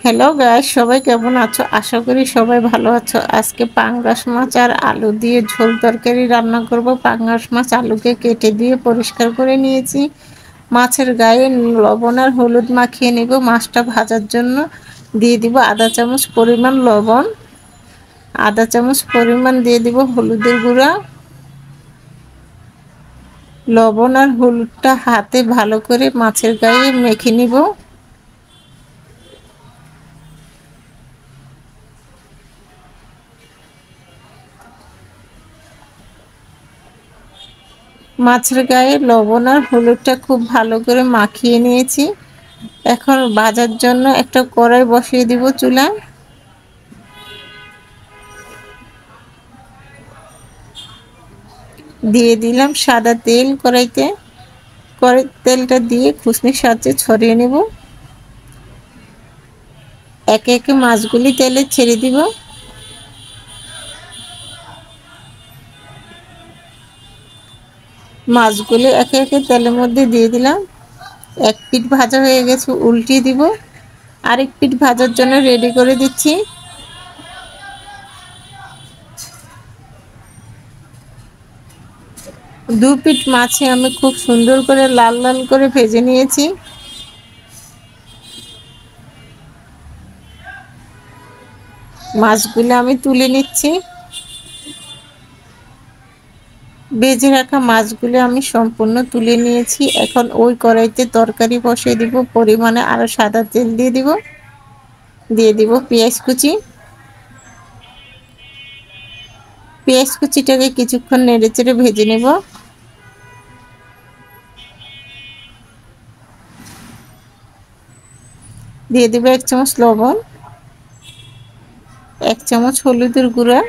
Hello guys, সবাই কেমন আছো? আশা করি সবাই ভালো আছো। আজকে পাঙ্গাস মাছ আর আলু দিয়ে ঝোল তরকারি রান্না করব। পাঙ্গাস মাছ আলুকে কেটে দিয়ে পরিষ্কার করে নিয়েছি। মাছের গায়ে লবণ আর হলুদ মাখিয়ে নেব। মাছটা ভাজার জন্য দিয়ে দিব আধা চামচ পরিমাণ লবণ, আধা চামচ পরিমাণ দিয়ে দিব হলুদের গুঁড়া। লবণ আর হলুদটা হাতে ভালো করে মাছের গায়ে মেখে নিব। মাছের গায়ে লবণ আর হলুদটা খুব ভালো করে মাখিয়ে নিয়েছি। এখন ভাজার জন্য একটা কড়াই বসিয়ে দিব চুলায়। দিয়ে দিলাম সাদা তেল কড়াইতে। তেলটা দিয়ে খুসনির সাহায্যে ছড়িয়ে নেব। একে একে মাছগুলি তেলে ছেড়ে দিব। মাছগুলি একে একে তেলের মধ্যে দিয়ে দিলাম। এক পিঠ ভাজা হয়ে গেছে, উল্টিয়ে দিব। আরেক পিঠ ভাজার জন্য রেডি করে দিচ্ছি। দু পিঠ মাছে আমি খুব সুন্দর করে লাল লাল করে ভেজে নিয়েছি। মাছগুলো আমি তুলে নিচ্ছি। ভেজে রাখা মাছগুলো আমি সম্পূর্ণ তুলে নিয়েছি। এখন ওই কড়াইতে তরকারি বসিয়ে দিব। পরিমাণে আরো সাদা তেল দিয়ে দিব। দিয়ে দিব পেঁয়াজ কুচি। পেঁয়াজ কুচিটাকে কিছুক্ষণ নেড়েচেড়ে ভেজে নেব। দিয়ে দিব 1 চামচ লবণ, 1 চামচ হলুদের গুঁড়া,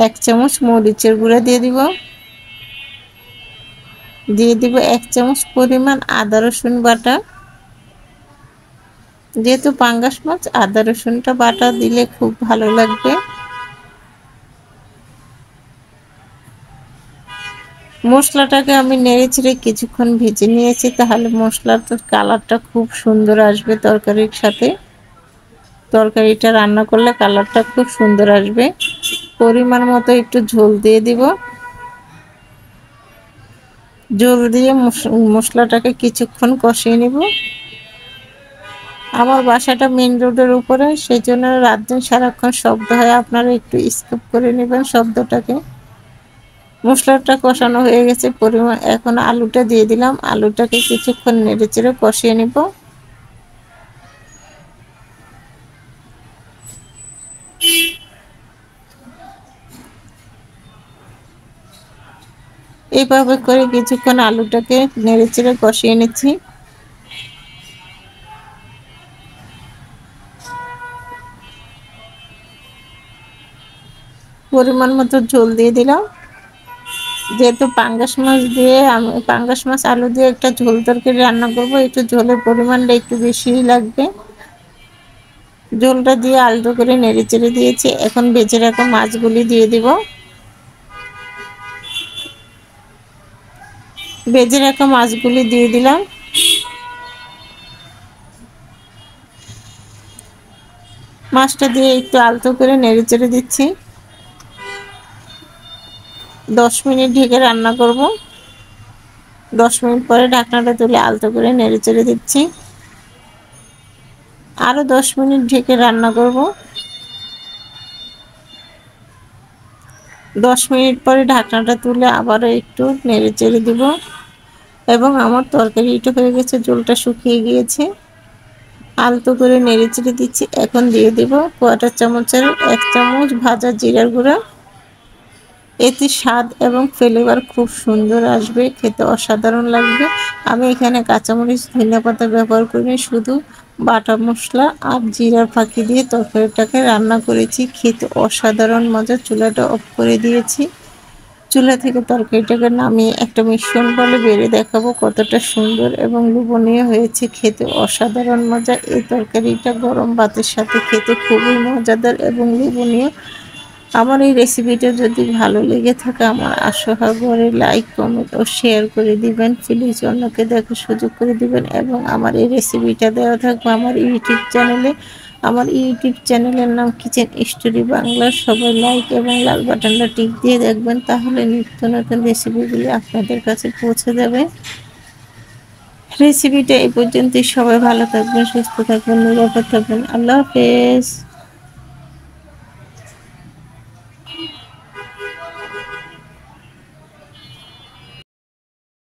1 চামচ মরিচের গুঁড়া দিয়ে দিব। দিয়ে দিব 1 চামচ পরিমাণ আদা রসুন বাটা। যেহেতু পাঙ্গাস মাছ, আদা রসুনটা বাটা দিলে খুব ভালো লাগবে। মশলাটাকে আমি নেড়েচেড়ে কিছুক্ষণ ভেজে নিয়েছি, তাহলে মশলার কালারটা খুব সুন্দর আসবে তরকারির সাথে। তরকারিটা রান্না করলে কালারটা খুব সুন্দর আসবে। পরিমাণ মতো একটু ঝোল দিয়ে দিব। ঝোল দিয়ে মশলাটাকে কিছুক্ষণ কষিয়ে নেব। আমার বাসাটা মেন রোডের উপরে, সেই জন্য রাত দিন সারাক্ষণ শব্দ হয়, আপনারা একটু স্কিপ করে নেবেন শব্দটাকে। মশলাটা কষানো হয়ে গেছে পরিমাণ। এখন আলুটা দিয়ে দিলাম। আলুটাকে কিছুক্ষণ নেড়েচেড়ে কষিয়ে নেব। এইভাবে করে কিছুক্ষণ আলুটাকে নেড়েচেড়ে কষিয়ে নিচ্ছি। পরিমাণ মতো ঝোল দিয়ে দিলাম। যেহেতু পাঙ্গাস মাছ দিয়ে আমি পাঙ্গাস মাছ আলু দিয়ে একটা ঝোল তরকারি রান্না করব, একটু ঝোলের পরিমাণটা একটু বেশিই লাগবে। ঝোলটা দিয়ে আলতো করে নেড়েচেড়ে দিয়েছি। এখন বেঁচে রাখা মাছগুলি দিয়ে দিব। ভেজে রাখা মাছগুলি দিয়ে দিলাম। মাছটা দিয়ে একটু আলতো করে নেড়েচেড়ে দিচ্ছি। 10 মিনিট ঢেকে রান্না করব। 10 মিনিট পরে ঢাকনাটা তুলে আলতো করে নেড়েচেড়ে দিচ্ছি। আরো 10 মিনিট ঢেকে রান্না করব। 10 মিনিট পরে ঢাকনাটা তুলে আবারও একটু নেড়েচেড়ে দিব। এবং আমার তরকারিটা হয়ে গেছে, ঝোলটা শুকিয়ে গিয়েছে। আলতো করে নেড়েচেড়ে দিচ্ছি। এখন দিয়ে দিব কোয়াটার চামচের 1 চামচ ভাজা জিরার গুঁড়া। এতে স্বাদ এবং ফ্লেভার খুব সুন্দর আসবে, খেতে অসাধারণ লাগবে। আমি এখানে কাঁচামরিচ, ধনিয়াপাতা ব্যবহার করিনি, শুধু বাটা মশলা আর জিরার ফাঁকি দিয়ে তরকারিটাকে রান্না করেছি। খেতে অসাধারণ মজা। চুলাটা অফ করে দিয়েছি। চুলা থেকে তরকারিটাকে নামিয়ে একটা মিশ্রণ বলে বেড়ে দেখাবো কতটা সুন্দর এবং লোভনীয় হয়েছে। খেতে অসাধারণ মজা। এই তরকারিটা গরম ভাতের সাথে খেতে খুবই মজাদার এবং লোভনীয়। আমার এই রেসিপিটা যদি ভালো লেগে থাকে আমার আশা করে লাইক কমেন্ট ও শেয়ার করে দিবেন। প্লিজ অন্যকে দেখার সুযোগ করে দিবেন এবং আমার এই রেসিপিটা দেওয়া থাকবে আমার ইউটিউব চ্যানেলে। আমার ইউটিউব চ্যানেলের নাম কিচেন স্টোরি বাংলা। সবাই লাইক এবং লাল বাটনটা টিক দিয়ে দেখবেন, তাহলে নিত্য নতুন রেসিপিগুলি আপনাদের কাছে পৌঁছে যাবে। রেসিপিটা এই পর্যন্তই। সবাই ভালো থাকবেন, সুস্থ থাকবেন, নিরাপদ থাকবেন। আল্লাহ হাফেজ।